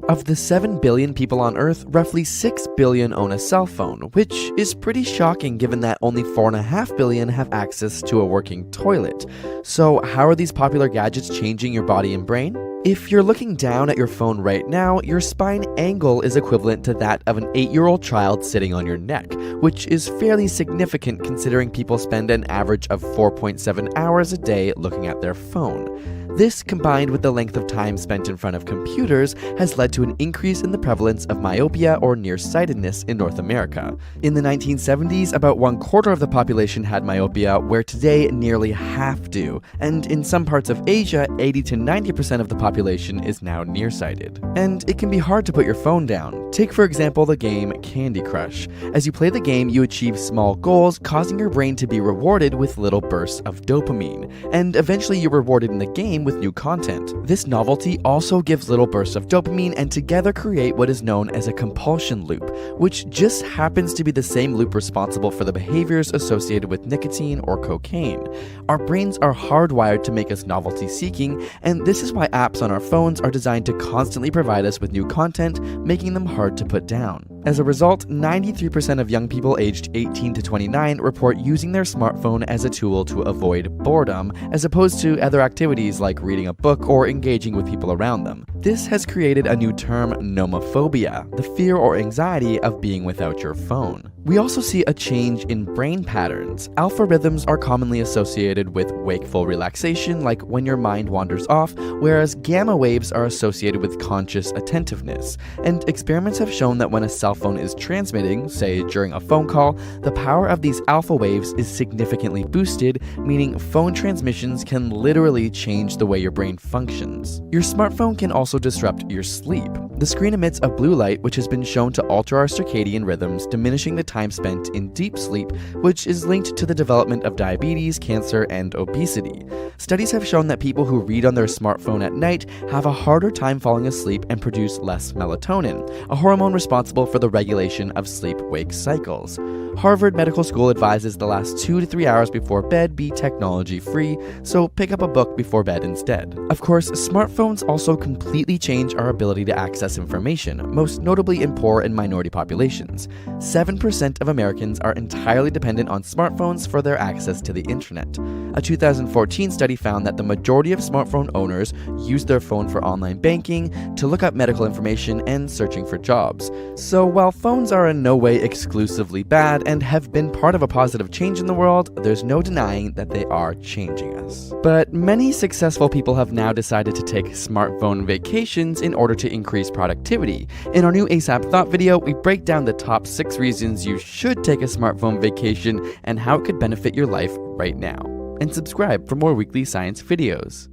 Of the 7 billion people on Earth, roughly 6 billion own a cell phone, which is pretty shocking given that only 4.5 billion have access to a working toilet. So how are these popular gadgets changing your body and brain? If you're looking down at your phone right now, your spine angle is equivalent to that of an 8-year-old child sitting on your neck, which is fairly significant considering people spend an average of 4.7 hours a day looking at their phone. This, combined with the length of time spent in front of computers, has led to an increase in the prevalence of myopia or nearsightedness in North America. In the 1970s, about 1/4 of the population had myopia, where today nearly half do, and in some parts of Asia, 80 to 90% of the population is now nearsighted. And it can be hard to put your phone down. Take for example the game Candy Crush. As you play the game, you achieve small goals, causing your brain to be rewarded with little bursts of dopamine, and eventually you're rewarded in the game with new content. This novelty also gives little bursts of dopamine and together create what is known as a compulsion loop, which just happens to be the same loop responsible for the behaviors associated with nicotine or cocaine. Our brains are hardwired to make us novelty seeking, and this is why apps on our phones are designed to constantly provide us with new content, making them hard to put down. As a result, 93% of young people aged 18 to 29 report using their smartphone as a tool to avoid boredom, as opposed to other activities like reading a book or engaging with people around them. This has created a new term, nomophobia, the fear or anxiety of being without your phone. We also see a change in brain patterns. Alpha rhythms are commonly associated with wakeful relaxation, like when your mind wanders off, whereas gamma waves are associated with conscious attentiveness. And experiments have shown that when a cell phone is transmitting, say during a phone call, the power of these alpha waves is significantly boosted, meaning phone transmissions can literally change the way your brain functions. Your smartphone can also disrupt your sleep. The screen emits a blue light which has been shown to alter our circadian rhythms, diminishing the time spent in deep sleep, which is linked to the development of diabetes, cancer, and obesity. Studies have shown that people who read on their smartphone at night have a harder time falling asleep and produce less melatonin, a hormone responsible for the regulation of sleep-wake cycles. Harvard Medical School advises the last 2 to 3 hours before bed be technology-free, so pick up a book before bed instead. Of course, smartphones also completely change our ability to access information, most notably in poor and minority populations. 7% of Americans are entirely dependent on smartphones for their access to the internet. A 2014 study found that the majority of smartphone owners use their phone for online banking, to look up medical information, and searching for jobs. So while phones are in no way exclusively bad and have been part of a positive change in the world, there's no denying that they are changing us. But many successful people have now decided to take smartphone vacations in order to increase productivity. In our new ASAP Thought video, we break down the top 6 reasons you should take a smartphone vacation and how it could benefit your life right now. And subscribe for more weekly science videos.